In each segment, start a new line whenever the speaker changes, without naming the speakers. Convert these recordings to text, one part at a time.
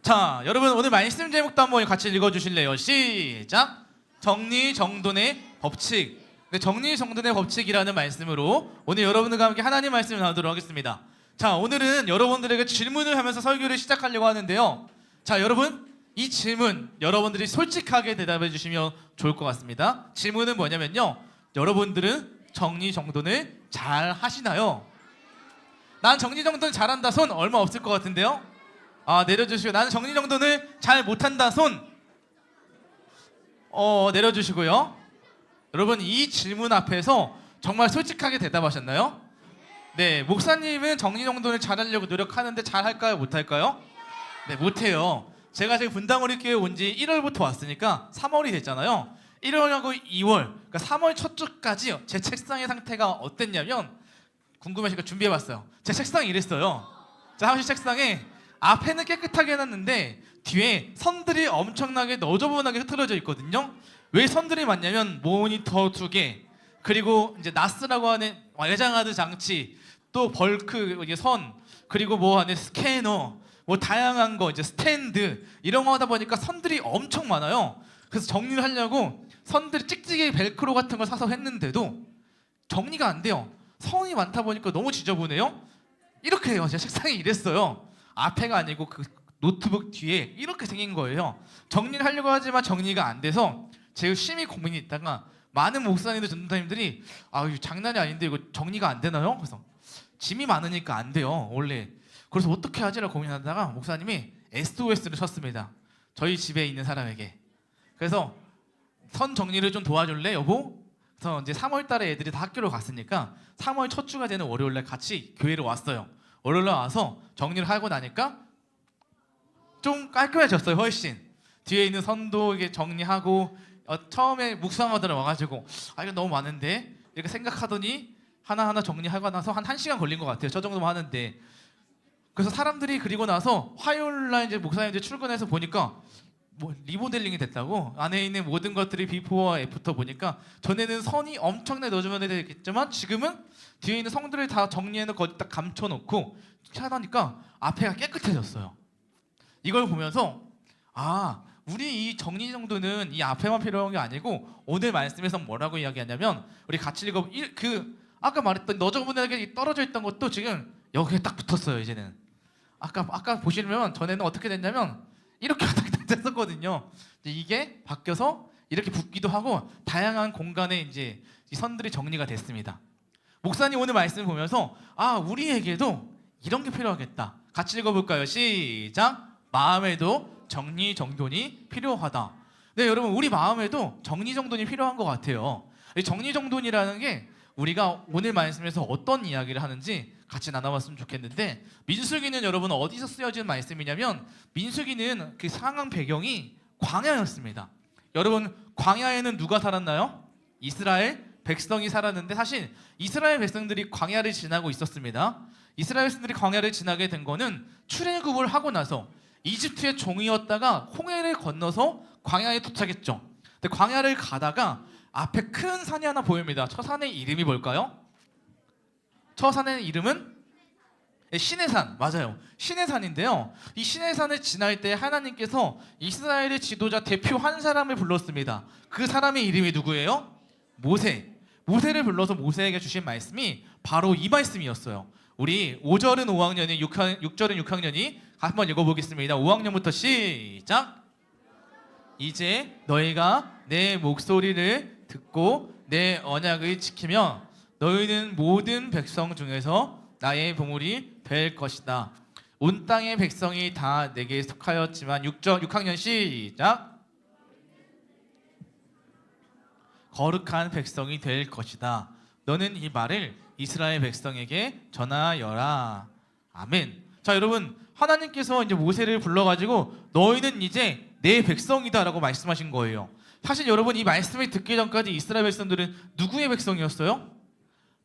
자, 여러분 오늘 말씀 제목도 한번 같이 읽어주실래요? 시작! 정리정돈의 법칙. 네, 정리정돈의 법칙이라는 말씀으로 오늘 여러분들과 함께 하나님 말씀을 나누도록 하겠습니다. 자, 오늘은 여러분들에게 질문을 하면서 설교를 시작하려고 하는데요. 자, 여러분 이 질문 여러분들이 솔직하게 대답해 주시면 좋을 것 같습니다. 질문은 뭐냐면요, 여러분들은 정리정돈을 잘 하시나요? 난 정리정돈 잘한다 손 얼마 없을 것 같은데요. 내려주시고, 나는 정리정돈을 잘 못한다 손 내려주시고요. 여러분 이 질문 앞에서 정말 솔직하게 대답하셨나요? 네, 목사님은 정리정돈을 잘하려고 노력하는데 잘할까요? 못할까요? 네, 못해요. 제가 지금 분당우리교회 온 지 1월부터 왔으니까 3월이 됐잖아요. 1월하고 2월, 그러니까 3월 첫 주까지 제 책상의 상태가 어땠냐면, 궁금하시니까 준비해봤어요. 제 책상이 이랬어요. 제 사무실 책상에 앞에는 깨끗하게 해놨는데 뒤에 선들이 엄청나게 너저분하게 흐트러져 있거든요. 왜 선들이 많냐면 모니터 2개, 그리고 이제 나스라고 하는 외장하드 장치, 또 벌크 선, 그리고 뭐 안에 스캐너, 뭐 다양한 거, 이제 스탠드, 이런 거 하다 보니까 선들이 엄청 많아요. 그래서 정리를 하려고 선들이 찍찍이 벨크로 같은 걸 사서 했는데도 정리가 안 돼요. 선이 많다 보니까 너무 지저분해요. 이렇게 해요. 제 책상이 이랬어요. 앞에가 아니고 그 노트북 뒤에 이렇게 생긴 거예요. 정리를 하려고 하지만 정리가 안 돼서 제가 심히 고민이 있다가 많은 목사님들, 전도사님들이 이거 장난이 아닌데 이거 정리가 안 되나요? 그래서 짐이 많으니까 안 돼요 원래. 그래서 어떻게 하지라고 고민하다가 목사님이 SOS를 쳤습니다. 저희 집에 있는 사람에게. 그래서 선 정리를 좀 도와줄래 여보? 그래서 이제 3월 달에 애들이 다 학교를 갔으니까 3월 첫 주가 되는 월요일날 같이 교회로 왔어요. 월요일날 와서 정리를 하고 나니까 좀 깔끔해졌어요. 훨씬 뒤에 있는 선도 이게 정리하고, 처음에 묵상하더라 와가지고 이거 너무 많은데 이렇게 생각하더니 하나하나 정리하고 나서 한 1시간 걸린 것 같아요. 저 정도만 하는데. 그래서 사람들이 그리고 나서 화요일날 이제 목사님들 출근해서 보니까 뭐 리모델링이 됐다고, 안에 있는 모든 것들이 비포와 애프터 보니까 전에는 선이 엄청나게 넣어주면 되겠지만 지금은 뒤에 있는 성들을 다 정리해놓고 어디 딱 감춰놓고 하다니까 앞에가 깨끗해졌어요. 이걸 보면서 우리 이 정리 정도는 이 앞에만 필요한 게 아니고, 오늘 말씀에서 뭐라고 이야기하냐면, 우리 같이 읽어 아까 말했던 너저분에게 떨어져 있던 것도 지금 여기에 딱 붙었어요. 이제는 아까 보시면 전에는 어떻게 됐냐면 이렇게 됐었거든요. 이게 바뀌어서 이렇게 붙기도 하고 다양한 공간에 이제 이 선들이 정리가 됐습니다. 목사님 오늘 말씀 보면서 우리에게도 이런 게 필요하겠다. 같이 읽어볼까요? 시작. 마음에도 정리정돈이 필요하다. 네, 여러분 우리 마음에도 정리정돈이 필요한 것 같아요. 이 정리정돈이라는 게 우리가 오늘 말씀에서 어떤 이야기를 하는지 같이 나눠봤으면 좋겠는데, 민수기는 여러분 어디서 쓰여진 말씀이냐면, 민수기는 그 상황 배경이 광야였습니다. 여러분 광야에는 누가 살았나요? 이스라엘 백성이 살았는데, 사실 이스라엘 백성들이 광야를 지나고 있었습니다. 이스라엘 백성들이 광야를 지나게 된 거는 출애굽을 하고 나서 이집트의 종이었다가 홍해를 건너서 광야에 도착했죠. 근데 광야를 가다가 앞에 큰 산이 하나 보입니다. 저 산의 이름이 뭘까요? 저 산의 이름은 시내산. 맞아요. 시내산인데요. 이 시내산을 지날 때 하나님께서 이스라엘의 지도자 대표 한 사람을 불렀습니다. 그 사람의 이름이 누구예요? 모세. 모세를 불러서 모세에게 주신 말씀이 바로 이 말씀이었어요. 우리 5절은 5학년이 6절은 6학년이 한번 읽어보겠습니다. 5학년부터 시작. 이제 너희가 내 목소리를 듣고 내 언약을 지키며 너희는 모든 백성 중에서 나의 보물이 될 것이다. 온 땅의 백성이 다 내게 속하였지만 6학년 시작. 거룩한 백성이 될 것이다. 너는 이 말을 이스라엘 백성에게 전하여라. 아멘. 자, 여러분 하나님께서 이제 모세를 불러가지고 너희는 이제 내 백성이다라고 말씀하신 거예요. 사실 여러분 이 말씀을 듣기 전까지 이스라엘 백성들은 누구의 백성이었어요?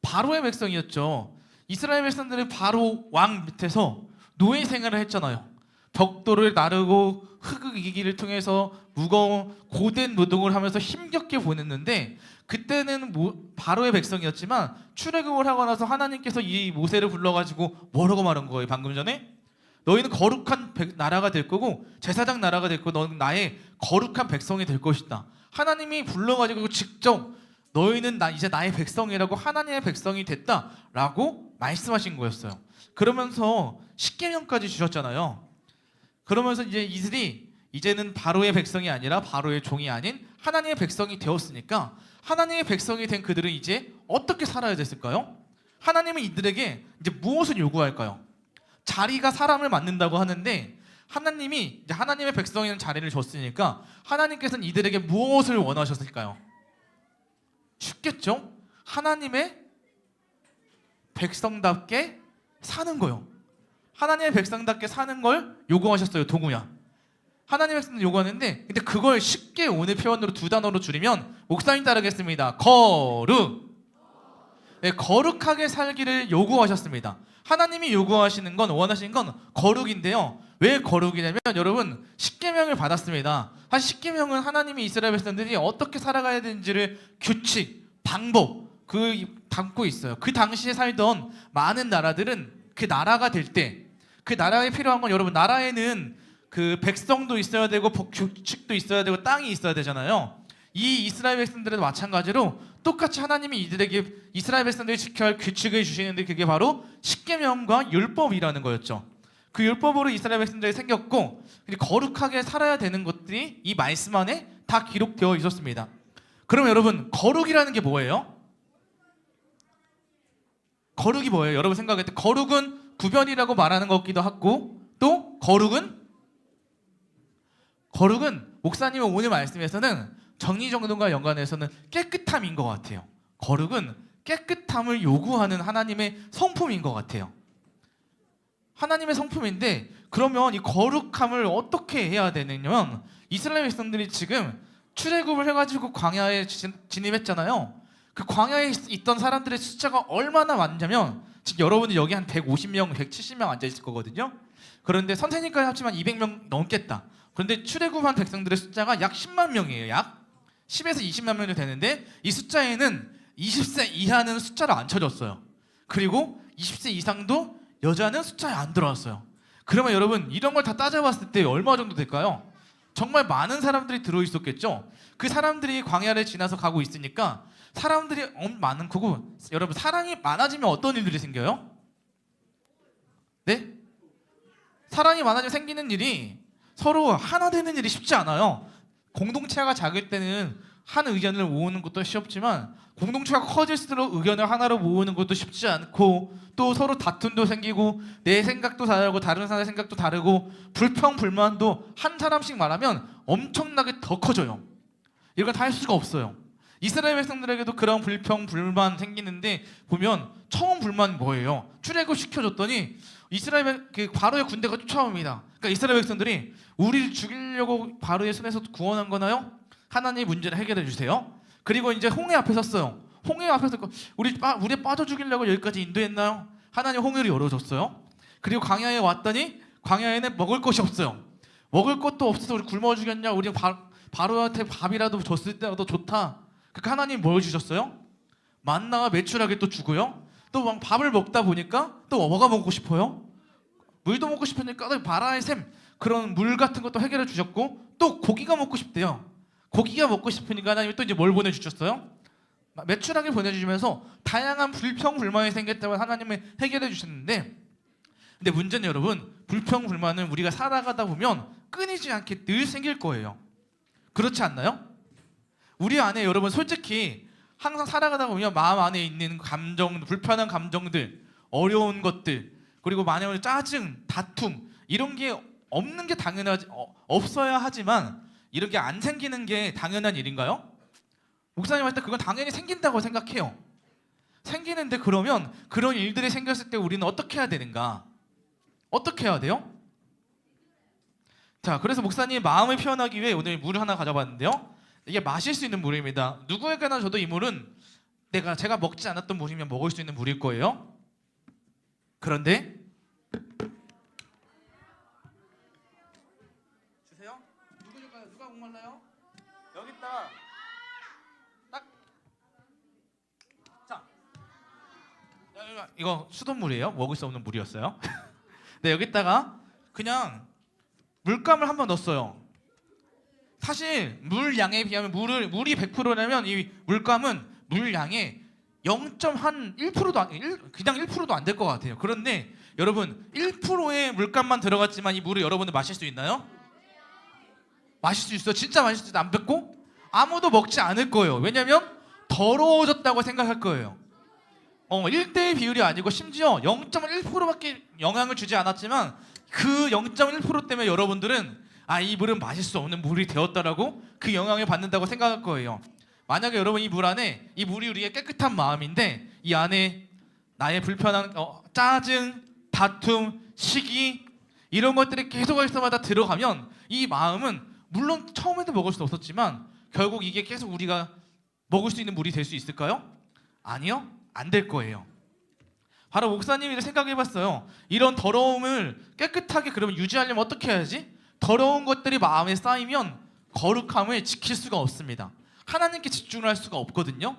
바로의 백성이었죠. 이스라엘 백성들은 바로 왕 밑에서 노예 생활을 했잖아요. 벽돌을 나르고 흙을 이기기를 통해서 무거운 고된 노동을 하면서 힘겹게 보냈는데, 그때는 바로의 백성이었지만 출애굽을 하고 나서 하나님께서 이 모세를 불러가지고 뭐라고 말한 거예요? 방금 전에 너희는 거룩한 나라가 될 거고 제사장 나라가 될 거고 너는 나의 거룩한 백성이 될 것이다. 하나님이 불러가지고 직접 너희는 이제 나의 백성이라고 하나님의 백성이 됐다라고 말씀하신 거였어요. 그러면서 십계명까지 주셨잖아요. 그러면서 이제 이들이 이제는 바로의 백성이 아니라 바로의 종이 아닌 하나님의 백성이 되었으니까 하나님의 백성이 된 그들은 이제 어떻게 살아야 됐을까요? 하나님은 이들에게 이제 무엇을 요구할까요? 자리가 사람을 만든다고 하는데 하나님이 이제 하나님의 백성이라는 자리를 줬으니까 하나님께서는 이들에게 무엇을 원하셨을까요? 쉽겠죠? 하나님의 백성답게 사는 거요. 하나님의 백성답게 사는 걸 요구하셨어요. 도구야. 하나님의 백성을 요구하는데 근데 그걸 쉽게 오늘 표현으로 두 단어로 줄이면 목사님 따르겠습니다. 거룩. 네, 거룩하게 살기를 요구하셨습니다. 하나님이 요구하시는 건 원하시는 건 거룩인데요. 왜 거룩이냐면 여러분 십계명을 받았습니다. 사실 십계명은 하나님이 이스라엘 백성들이 어떻게 살아가야 되는지를 규칙, 방법 담고 있어요. 그 당시에 살던 많은 나라들은 그 나라가 될 때 그 나라에 필요한 건 여러분 나라에는 그 백성도 있어야 되고 규칙도 있어야 되고 땅이 있어야 되잖아요. 이 이스라엘 백성들은 마찬가지로 똑같이 하나님이 이들에게 이스라엘 백성들이 지켜야 할 규칙을 주시는데 그게 바로 십계명과 율법이라는 거였죠. 그 율법으로 이스라엘 백성들이 생겼고 거룩하게 살아야 되는 것들이 이 말씀 안에 다 기록되어 있었습니다. 그럼 여러분 거룩이라는 게 뭐예요? 거룩이 뭐예요? 여러분 생각할 때 거룩은 구별이라고 말하는 것 같기도 하고 또 거룩은 목사님의 오늘 말씀에서는 정리정돈과 연관해서는 깨끗함인 것 같아요. 거룩은 깨끗함을 요구하는 하나님의 성품인 것 같아요. 하나님의 성품인데 그러면 이 거룩함을 어떻게 해야 되느냐면 이스라엘 백성들이 지금 출애굽을 해가지고 광야에 진입했잖아요. 그 광야에 있던 사람들의 숫자가 얼마나 많냐면 지금 여러분들 여기 한 150명, 170명 앉아있을 거거든요. 그런데 선생님까지 합치면 200명 넘겠다. 그런데 출애굽한 백성들의 숫자가 약 10만 명이에요. 약 10에서 20만 명이 되는데 이 숫자에는 20세 이하는 숫자를 안 쳐줬어요. 그리고 20세 이상도 여자는 숫자에 안 들어왔어요. 그러면 여러분 이런 걸 다 따져봤을 때 얼마 정도 될까요? 정말 많은 사람들이 들어있었겠죠. 그 사람들이 광야를 지나서 가고 있으니까 사람들이 많은 거고 여러분 사랑이 많아지면 어떤 일들이 생겨요? 네? 사랑이 많아지면 생기는 일이 서로 하나 되는 일이 쉽지 않아요. 공동체가 작을 때는 한 의견을 모으는 것도 쉽지만 공동체가 커질수록 의견을 하나로 모으는 것도 쉽지 않고 또 서로 다툼도 생기고 내 생각도 다르고 다른 사람의 생각도 다르고 불평불만도 한 사람씩 말하면 엄청나게 더 커져요. 이걸 다 할 수가 없어요. 이스라엘 백성들에게도 그런 불평불만 생기는데 보면 처음 불만이 뭐예요? 출애굽 시켜줬더니 이스라엘 바로의 군대가 쫓아옵니다. 그러니까 이스라엘 백성들이 우리를 죽이려고 바로의 손에서 구원한 거나요? 하나님 문제를 해결해 주세요. 그리고 이제 홍해 앞에 섰어요. 홍해 앞에 서서 우리 빠져 죽이려고 여기까지 인도했나요? 하나님 홍해를 열어줬어요. 그리고 광야에 왔더니 광야에는 먹을 것이 없어요. 먹을 것도 없어서 우리 굶어 죽였냐? 우리 바로한테 밥이라도 줬을 때라도 좋다. 그러니까 하나님 뭘 주셨어요? 만나와 메추라기 또 주고요. 또 막 밥을 먹다 보니까 또 뭐가 먹고 싶어요? 물도 먹고 싶으니까 바라의 샘 그런 물 같은 것도 해결해 주셨고 또 고기가 먹고 싶대요. 고기가 먹고 싶으니까 하나님이 또 이제 뭘 보내주셨어요? 메추라기 보내주시면서 다양한 불평불만이 생겼다고 하나님이 해결해 주셨는데 근데 문제는 여러분 불평불만은 우리가 살아가다 보면 끊이지 않게 늘 생길 거예요. 그렇지 않나요? 우리 안에 여러분 솔직히 항상 살아가다 보면 마음 안에 있는 감정, 불편한 감정들, 어려운 것들 그리고 만약에 짜증, 다툼 이런 게 없는 게 당연하지 없어야 하지만 이런 게 안 생기는 게 당연한 일인가요? 목사님 할 때 그건 당연히 생긴다고 생각해요. 생기는데 그러면 그런 일들이 생겼을 때 우리는 어떻게 해야 되는가? 어떻게 해야 돼요? 자, 그래서 목사님 마음을 표현하기 위해 오늘 물을 하나 가져봤는데요. 이게 마실 수 있는 물입니다. 누구에게나 줘도 이 물은 제가 먹지 않았던 물이면 먹을 수 있는 물일 거예요. 그런데 주세요. 누구 줄까요? 누가 목말라요? 여기 있다. 딱. 자, 이거 수돗물이에요. 먹을 수 없는 물이었어요. 네, 여기다가 그냥 물감을 한번 넣었어요. 사실 물 양에 비하면 물이 100%라면 이 물감은 물 양의 0.1%도 그냥 1%도 안 될 것 같아요. 그런데 여러분 1%의 물감만 들어갔지만 이 물을 여러분들 마실 수 있나요? 마실 수 있어요. 진짜 마실 수 있어요. 안 뱉고 아무도 먹지 않을 거예요. 왜냐면 더러워졌다고 생각할 거예요. 1대1 비율이 아니고 심지어 0.1%밖에 영향을 주지 않았지만 그 0.1% 때문에 여러분들은 이 물은 마실 수 없는 물이 되었다라고 그 영향을 받는다고 생각할 거예요. 만약에 여러분 이 물 안에 이 물이 우리의 깨끗한 마음인데 이 안에 나의 불편한 짜증, 다툼, 시기 이런 것들이 계속 할 때마다 들어가면 이 마음은 물론 처음에도 먹을 수 없었지만 결국 이게 계속 우리가 먹을 수 있는 물이 될 수 있을까요? 아니요. 안 될 거예요. 바로 목사님이 생각해봤어요. 이런 더러움을 깨끗하게 그러면 유지하려면 어떻게 해야지? 더러운 것들이 마음에 쌓이면 거룩함을 지킬 수가 없습니다. 하나님께 집중을 할 수가 없거든요.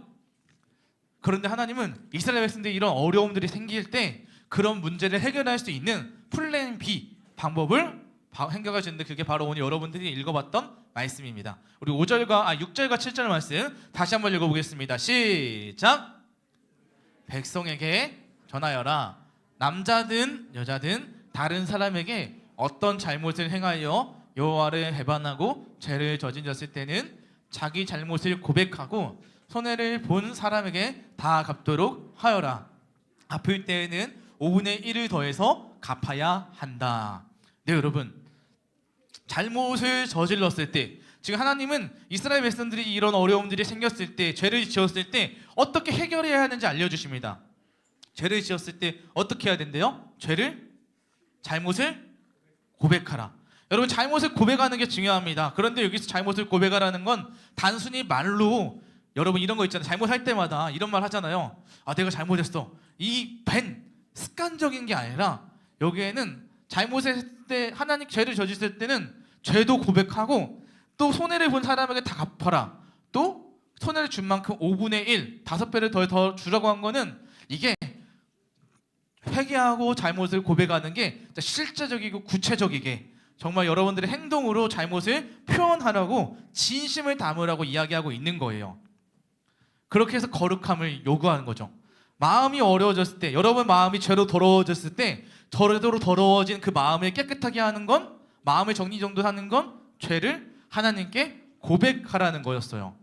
그런데 하나님은 이스라엘 백성들이 이런 어려움들이 생길 때 그런 문제를 해결할 수 있는 플랜 B 방법을 생각해 주는데 그게 바로 오늘 여러분들이 읽어봤던 말씀입니다. 우리 6절과 7절 말씀 다시 한번 읽어보겠습니다. 시작! 백성에게 전하여라. 남자든 여자든 다른 사람에게 어떤 잘못을 행하여 여호와를 배반하고 죄를 저질렀을 때는 자기 잘못을 고백하고 손해를 본 사람에게 다 갚도록 하여라. 아플 때에는 5분의 1을 더해서 갚아야 한다. 네, 여러분, 잘못을 저질렀을 때 지금 하나님은 이스라엘 백성들이 이런 어려움들이 생겼을 때 죄를 지었을 때 어떻게 해결해야 하는지 알려주십니다. 죄를 지었을 때 어떻게 해야 된대요? 잘못을 고백하라. 여러분, 잘못을 고백하는 게 중요합니다. 그런데 여기서 잘못을 고백하라는 건 단순히 말로 여러분 이런 거 있잖아요. 잘못할 때마다 이런 말 하잖아요. 내가 잘못했어. 이 습관적인 게 아니라 여기에는 잘못했을 때 하나님 죄를 저질렀을 때는 죄도 고백하고 또 손해를 본 사람에게 다 갚아라. 또 손해를 준 만큼 5분의 1, 5배를 더 주라고 한 거는 이게 회개하고 잘못을 고백하는 게 실제적이고 구체적이게 정말 여러분들의 행동으로 잘못을 표현하라고 진심을 담으라고 이야기하고 있는 거예요. 그렇게 해서 거룩함을 요구하는 거죠. 마음이 어려워졌을 때, 여러분 마음이 죄로 더러워졌을 때 저래도로 더러워진 그 마음을 깨끗하게 하는 건, 마음을 정리정돈하는 건 죄를 하나님께 고백하라는 거였어요.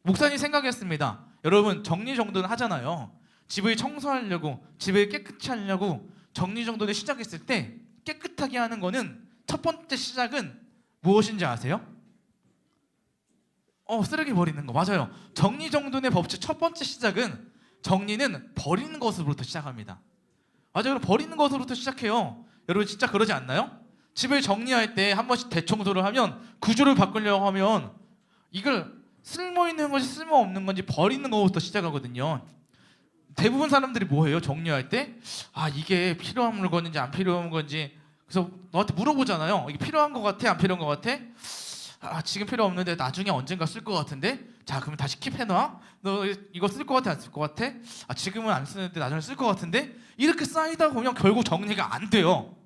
목사님 생각했습니다. 여러분 정리정돈 하잖아요. 집을 청소하려고, 집을 깨끗이 하려고 정리정돈을 시작했을 때 깨끗하게 하는 거는 첫 번째 시작은 무엇인지 아세요? 쓰레기 버리는 거. 맞아요. 정리정돈의 법칙 첫 번째 시작은 정리는 버리는 것으로부터 시작합니다. 맞아요. 버리는 것으로부터 시작해요. 여러분 진짜 그러지 않나요? 집을 정리할 때 한 번씩 대청소를 하면 구조를 바꾸려고 하면 이걸 쓸모있는 건지 쓸모없는 건지 버리는 것부터 시작하거든요. 대부분 사람들이 뭐해요? 정리할 때 이게 필요한 물건인지 안 필요한 건지 그래서 너한테 물어보잖아요. 이게 필요한 것 같아? 안 필요한 것 같아? 지금 필요 없는데 나중에 언젠가 쓸 것 같은데? 자, 그럼 다시 킵해놔. 너 이거 쓸 것 같아? 안 쓸 것 같아? 지금은 안 쓰는데 나중에 쓸 것 같은데? 이렇게 쌓이다 보면 결국 정리가 안 돼요.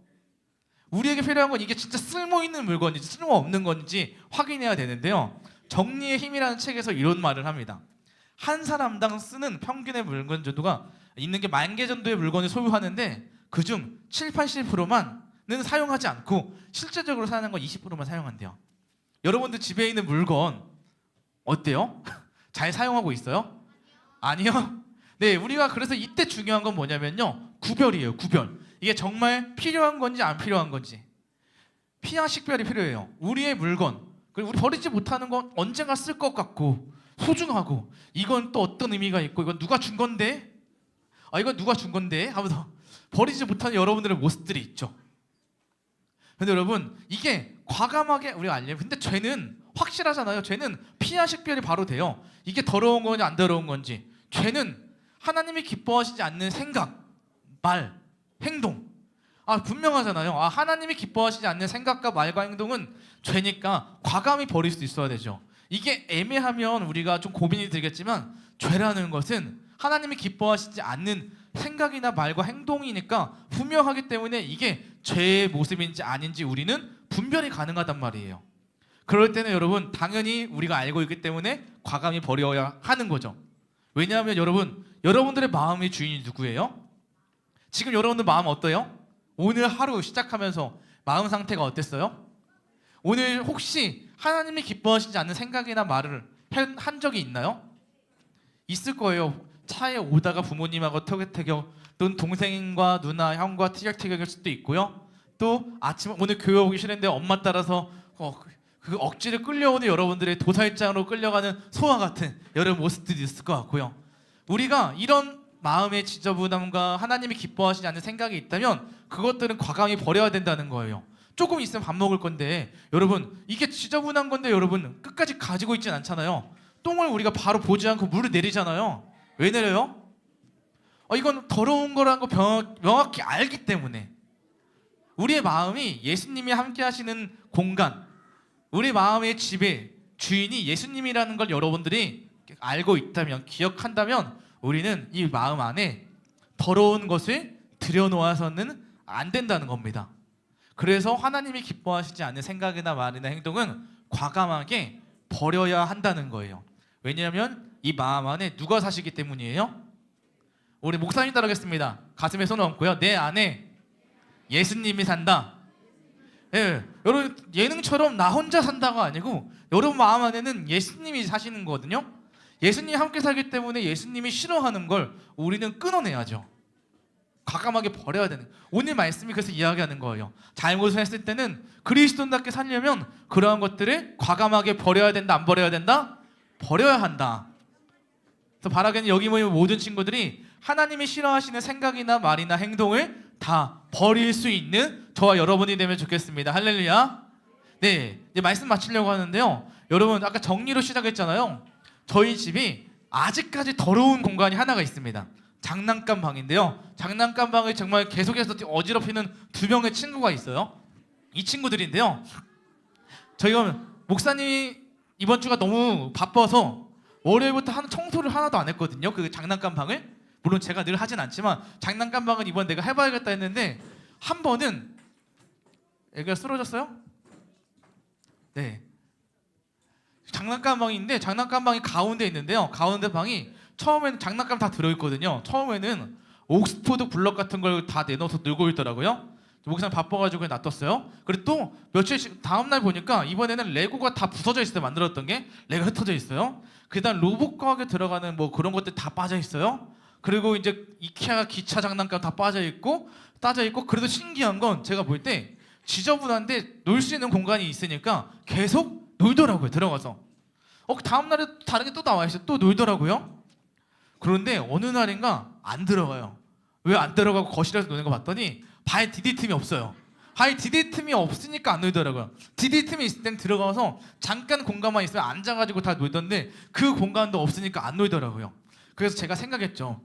우리에게 필요한 건 이게 진짜 쓸모있는 물건인지 쓸모없는 건지 확인해야 되는데요. 정리의 힘이라는 책에서 이런 말을 합니다. 한 사람당 쓰는 평균의 물건 정도가 있는 게 10,000개 정도의 물건을 소유하는데 그중 70-80%만은 사용하지 않고 실제적으로 사는 건 20%만 사용한대요. 여러분들 집에 있는 물건 어때요? 잘 사용하고 있어요? 아니요? 네, 우리가 그래서 이때 중요한 건 뭐냐면요. 구별이에요. 구별. 이게 정말 필요한 건지 안 필요한 건지. 피와 식별이 필요해요. 우리의 물건, 그리고 우리 버리지 못하는 건 언젠가 쓸 것 같고 소중하고 이건 또 어떤 의미가 있고 이건 누가 준 건데? 이건 누가 준 건데? 하면서 버리지 못하는 여러분들의 모습들이 있죠. 근데 여러분 이게 과감하게 우리가 알려요. 근데 죄는 확실하잖아요. 죄는 피와 식별이 바로 돼요. 이게 더러운 건지 안 더러운 건지. 죄는 하나님이 기뻐하시지 않는 생각, 말, 행동. 분명하잖아요. 하나님이 기뻐하시지 않는 생각과 말과 행동은 죄니까 과감히 버릴 수 있어야 되죠. 이게 애매하면 우리가 좀 고민이 들겠지만 죄라는 것은 하나님이 기뻐하시지 않는 생각이나 말과 행동이니까 분명하기 때문에 이게 죄의 모습인지 아닌지 우리는 분별이 가능하단 말이에요. 그럴 때는 여러분 당연히 우리가 알고 있기 때문에 과감히 버려야 하는 거죠. 왜냐하면 여러분, 여러분들의 마음의 주인이 누구예요? 지금 여러분들 마음 어때요? 오늘 하루 시작하면서 마음 상태가 어땠어요? 오늘 혹시 하나님이 기뻐하시지 않는 생각이나 말을 한 적이 있나요? 있을 거예요. 차에 오다가 부모님하고 터격태격, 또는 동생과 누나, 형과 티격태격일 수도 있고요. 또 아침 오늘 교회 오기 싫은데 엄마 따라서 그 억지로 끌려오는 여러분들의 도살장으로 끌려가는 소와 같은 여러 모습들이 있을 것 같고요. 우리가 이런 마음의 지저분함과 하나님이 기뻐하시지 않는 생각이 있다면 그것들은 과감히 버려야 된다는 거예요. 조금 있으면 밥 먹을 건데 여러분 이게 지저분한 건데 여러분 끝까지 가지고 있진 않잖아요. 똥을 우리가 바로 보지 않고 물을 내리잖아요. 왜 내려요? 이건 더러운 거라는 거 명확히 알기 때문에. 우리의 마음이 예수님이 함께 하시는 공간, 우리 마음의 집의 주인이 예수님이라는 걸 여러분들이 알고 있다면, 기억한다면 우리는 이 마음 안에 더러운 것을 들여놓아서는 안 된다는 겁니다. 그래서 하나님이 기뻐하시지 않는 생각이나 말이나 행동은 과감하게 버려야 한다는 거예요. 왜냐하면 이 마음 안에 누가 사시기 때문이에요? 우리 목사님 따라하겠습니다. 가슴에 손을 얹고요. 내 안에 예수님이 산다. 예, 여러분 예능처럼 나 혼자 산다가 아니고 여러분 마음 안에는 예수님이 사시는 거거든요. 예수님이 함께 살기 때문에 예수님이 싫어하는 걸 우리는 끊어내야죠. 과감하게 버려야 되는. 오늘 말씀이 그래서 이야기하는 거예요. 잘못을 했을 때는 그리스도인답게 살려면 그러한 것들을 과감하게 버려야 된다. 안 버려야 된다? 버려야 한다. 그래서 바라기는 여기 모인 모든 친구들이 하나님이 싫어하시는 생각이나 말이나 행동을 다 버릴 수 있는 저와 여러분이 되면 좋겠습니다. 할렐루야. 네, 이제 말씀 마치려고 하는데요. 여러분 아까 정리로 시작했잖아요. 저희 집이 아직까지 더러운 공간이 하나가 있습니다. 장난감 방인데요. 장난감 방을 정말 계속해서 어지럽히는 두 명의 친구가 있어요. 이 친구들인데요. 저희가 목사님이 이번 주가 너무 바빠서 월요일부터 청소를 하나도 안 했거든요. 그 장난감 방을. 물론 제가 늘 하진 않지만 장난감 방은 이번 내가 해봐야겠다 했는데 한 번은 애가 쓰러졌어요? 네. 장난감 방인데 장난감 방이 가운데 있는데요. 가운데 방이 처음에는 장난감 다 들어있거든요. 처음에는 옥스포드 블럭 같은 걸 다 내놓아서 놀고 있더라고요. 목사님 바빠가지고 놔뒀어요. 그리고 또 며칠 다음날 보니까 이번에는 레고가 다 부서져 있어요. 만들었던 게 레고가 흩어져 있어요. 그다음 로봇 과학에 들어가는 뭐 그런 것들 다 빠져 있어요. 그리고 이제 이케아 기차 장난감 다 빠져 있고 그래도 신기한 건 제가 볼 때 지저분한데 놀 수 있는 공간이 있으니까 계속 놀더라고요. 들어가서. 다음날에 다른 게 또 나와 있어요. 또 놀더라고요. 그런데 어느 날인가 안 들어가요. 왜 안 들어가고 거실에서 노는 거 봤더니 발 디딜 틈이 없어요. 발 디딜 틈이 없으니까 안 놀더라고요. 디딜 틈이 있을 땐 들어가서 잠깐 공간만 있으면 앉아가지고 다 놀던데 그 공간도 없으니까 안 놀더라고요. 그래서 제가 생각했죠.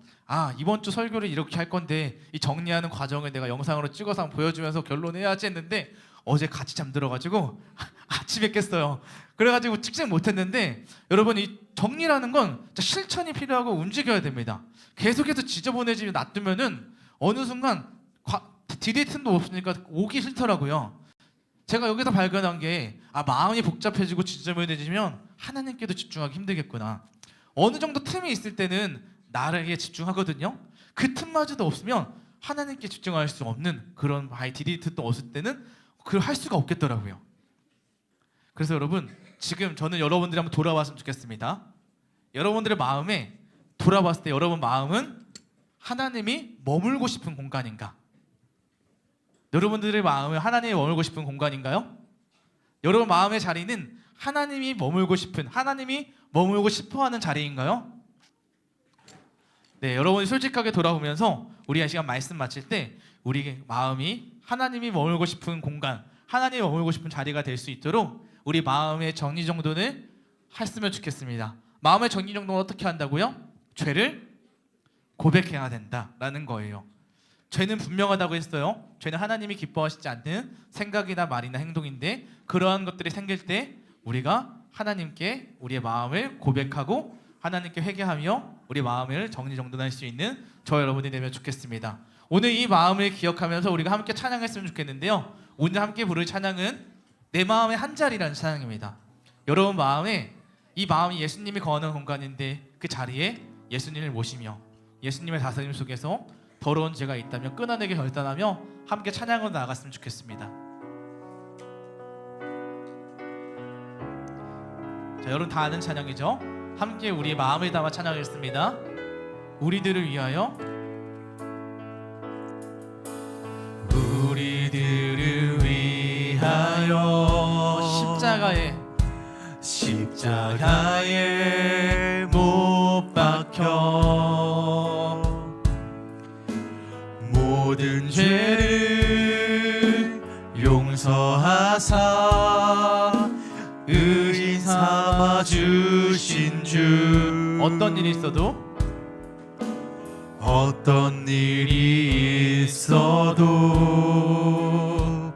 이번 주 설교를 이렇게 할 건데 이 정리하는 과정을 내가 영상으로 찍어서 한번 보여주면서 결론해야지 했는데 어제 같이 잠들어가지고 아침에 깼어요. 그래가지고 찍지 못했는데 여러분 이 정리라는 건 실천이 필요하고 움직여야 됩니다. 계속해서 지저분해지면 놔두면은 어느 순간 디딜 틈도 없으니까 오기 싫더라고요. 제가 여기서 발견한 게 마음이 복잡해지고 지저분해지면 하나님께도 집중하기 힘들겠구나. 어느 정도 틈이 있을 때는 나에게 집중하거든요. 그 틈마저도 없으면 하나님께 집중할 수 없는 그런 디딜 틈도 없을 때는 그걸 할 수가 없겠더라고요. 그래서 여러분 지금 저는 여러분들이 한번 돌아봤으면 좋겠습니다. 여러분들의 마음에 돌아봤을 때 여러분 마음은 하나님이 머물고 싶은 공간인가? 여러분들의 마음은 하나님이 머물고 싶은 공간인가요? 여러분 마음의 자리는 하나님이 머물고 싶어하는 자리인가요? 네, 여러분이 솔직하게 돌아보면서 우리 한 시간 말씀 마칠 때 우리 마음이 하나님이 머물고 싶은 공간, 하나님이 머물고 싶은 자리가 될 수 있도록 우리 마음의 정리정돈을 했으면 좋겠습니다. 마음의 정리정돈을 어떻게 한다고요? 죄를 고백해야 된다라는 거예요. 죄는 분명하다고 했어요. 죄는 하나님이 기뻐하시지 않는 생각이나 말이나 행동인데 그러한 것들이 생길 때 우리가 하나님께 우리의 마음을 고백하고 하나님께 회개하며 우리 마음을 정리정돈할 수 있는 저 여러분이 되면 좋겠습니다. 오늘 이 마음을 기억하면서 우리가 함께 찬양했으면 좋겠는데요. 오늘 함께 부를 찬양은 내 마음의 한 자리라는 찬양입니다. 여러분 마음에 이 마음이 예수님이 거하는 공간인데 그 자리에 예수님을 모시며 예수님의 다스림 속에서 더러운 죄가 있다면 끊어내기 결단하며 함께 찬양으로 나아갔으면 좋겠습니다. 자, 여러분 다 아는 찬양이죠? 함께 우리의 마음을 담아 찬양하겠습니다. 우리들을 위하여. 우리들을 위하여 십자가에 못 박혀 모든 죄를 용서하사 의인 삼아 주신 주. 어떤 일이 있어도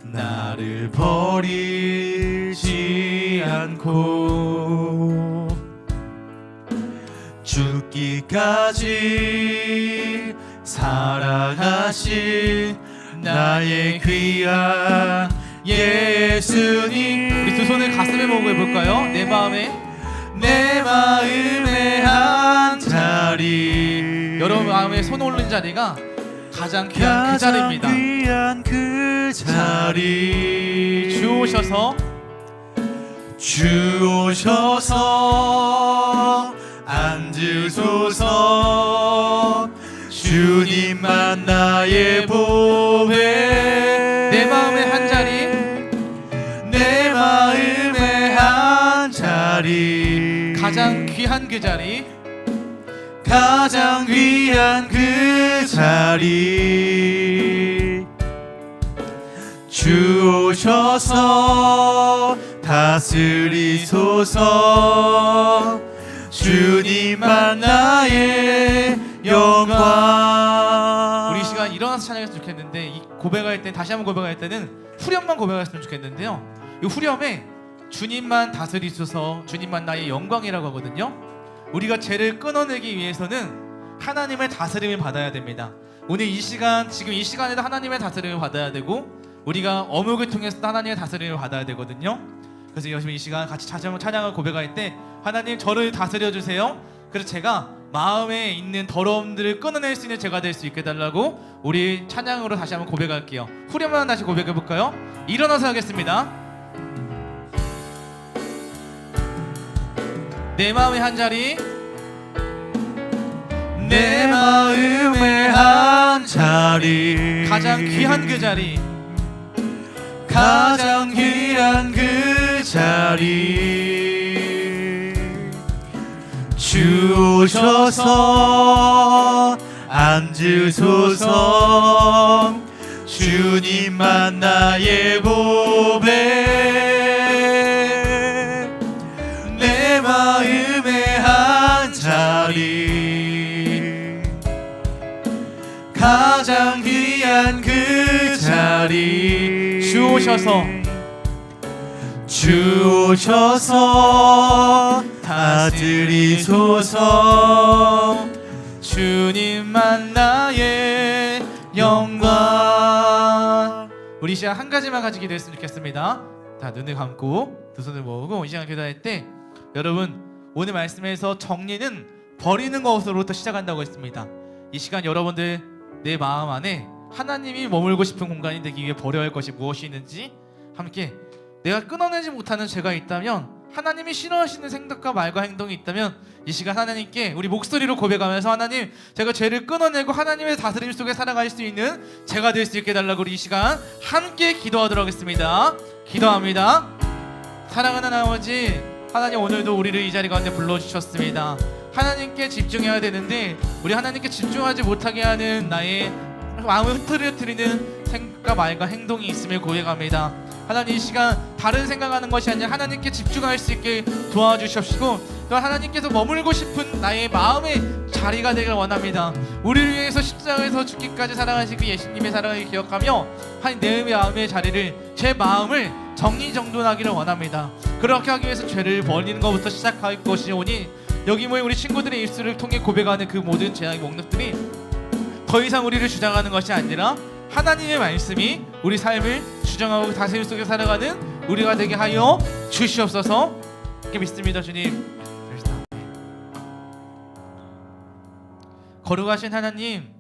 나를 버리지 않고 죽기까지 사랑하신 나의 귀한 예수님. 우리 두 손을 가슴에 모으고 해볼까요? 내 마음의 한 자리. 여러분 마음에 손 올린 자리가 가장 귀한 그 자리입니다. 귀한 그 자리. 주 오셔서 앉으소서. 주님만 나의 보배. 내 마음의 한 자리. 내 마음의 한 자리. 가장 귀한 그 자리. 가장 귀한 그 자리. 주 오셔서 다스리소서. 주님만 나의 영광. 우리 이 시간 일어나서 찬양했으면 좋겠는데, 이 고백할 때, 다시 한번 고백할 때는 후렴만 고백했으면 좋겠는데요. 이 후렴에 주님만 다스리소서, 주님만 나의 영광이라고 하거든요. 우리가 죄를 끊어내기 위해서는 하나님의 다스림을 받아야 됩니다. 오늘 이 시간, 지금 이 시간에도 하나님의 다스림을 받아야 되고, 우리가 어묵을 통해서 하나님의 다스림을 받아야 되거든요. 그래서 이 시간 같이 다시 한번 찬양을 고백할 때, 하나님 저를 다스려 주세요. 그래서 제가 마음에 있는 더러움들을 끊어낼 수 있는 제가 될 수 있게 해달라고 우리 찬양으로 다시 한번 고백할게요. 후렴만 다시 고백해 볼까요? 일어나서 하겠습니다. 내 마음의 한 자리. 내 마음의 한 자리. 가장 귀한 그 자리. 가장 귀한 그 자리. 주 오셔서 앉으소서. 주님만 나의 보배. 내 마음의 한 자리. 가장 귀한 그 자리. 주 오셔서 다스리소서. 주님만 나의 영광. 우리 이 시간 한 가지만 가지게 됐으면 좋겠습니다. 다 눈을 감고 두 손을 모으고 이 시간 기도할 때, 여러분 오늘 말씀에서 정리는 버리는 것으로부터 시작한다고 했습니다. 이 시간 여러분들 내 마음 안에 하나님이 머물고 싶은 공간이 되기 위해 버려야 할 것이 무엇이 있는지 함께, 내가 끊어내지 못하는 죄가 있다면, 하나님이 싫어하시는 생각과 말과 행동이 있다면 이 시간 하나님께 우리 목소리로 고백하면서, 하나님 제가 죄를 끊어내고 하나님의 다스림 속에 살아갈 수 있는 제가 될 수 있게 해달라고 우리 이 시간 함께 기도하도록 하겠습니다. 기도합니다. 사랑하는 아버지 하나님, 오늘도 우리를 이 자리 가운데 불러주셨습니다. 하나님께 집중해야 되는데 우리 하나님께 집중하지 못하게 하는 나의 마음을 흐트러뜨리는 생각과 말과 행동이 있음을 고백합니다. 하나님 이 시간 다른 생각하는 것이 아니라 하나님께 집중할 수 있게 도와주시옵시고, 또 하나님께서 머물고 싶은 나의 마음의 자리가 되길 원합니다. 우리를 위해서 십자가에서 죽기까지 사랑하신 그 예수님의 사랑을 기억하며 하나님 내 마음의 자리를, 제 마음을 정리정돈하기를 원합니다. 그렇게 하기 위해서 죄를 버리는 것부터 시작할 것이오니 여기 모인 우리 친구들의 입술을 통해 고백하는 그 모든 재앙의 목록들이 더 이상 우리를 주장하는 것이 아니라 하나님의 말씀이 우리 삶을 주장하고 다스림 속에 살아가는 우리가 되게 하여 주시옵소서. 이렇게 믿습니다. 주님. 거룩하신 하나님,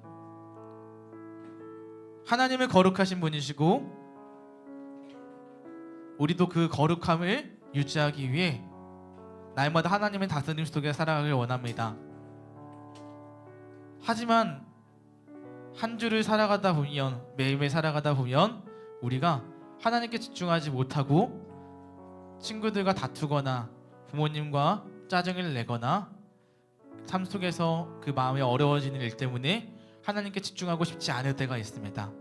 하나님은 거룩하신 분이시고 우리도 그 거룩함을 유지하기 위해 날마다 하나님의 다스림 속에 살아가길 원합니다. 하지만 한 주를 살아가다 보면, 매일매일 살아가다 보면 우리가 하나님께 집중하지 못하고 친구들과 다투거나 부모님과 짜증을 내거나 삶 속에서 그 마음이 어려워지는 일 때문에 하나님께 집중하고 싶지 않을 때가 있습니다.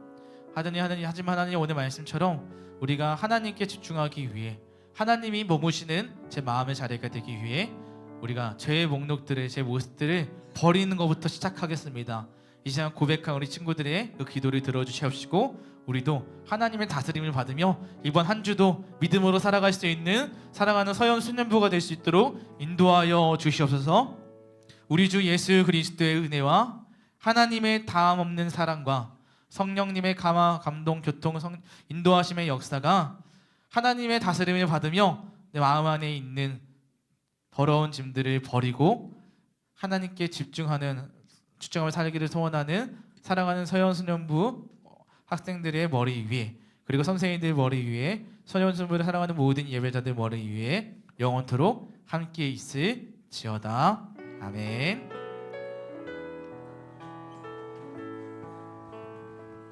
하지만 하나님 오늘 말씀처럼 우리가 하나님께 집중하기 위해, 하나님이 머무시는 제 마음의 자리가 되기 위해 우리가 죄의 목록들을, 제 모습들을 버리는 것부터 시작하겠습니다. 이 시간 고백한 우리 친구들의 그 기도를 들어주시옵시고 우리도 하나님의 다스림을 받으며 이번 한 주도 믿음으로 살아갈 수 있는 사랑하는 서현 수년부가 될 수 있도록 인도하여 주시옵소서. 우리 주 예수 그리스도의 은혜와 하나님의 다함 없는 사랑과 성령님의 감동, 교통, 인도하심의 역사가 하나님의 다스림을 받으며 내 마음 안에 있는 더러운 짐들을 버리고 하나님께 집중하는, 주정을 살기를 소원하는 사랑하는 서현수년부 학생들의 머리 위에, 그리고 선생님들 머리 위에, 서현수년부를 사랑하는 모든 예배자들 머리 위에 영원토록 함께 있을지어다. 아멘.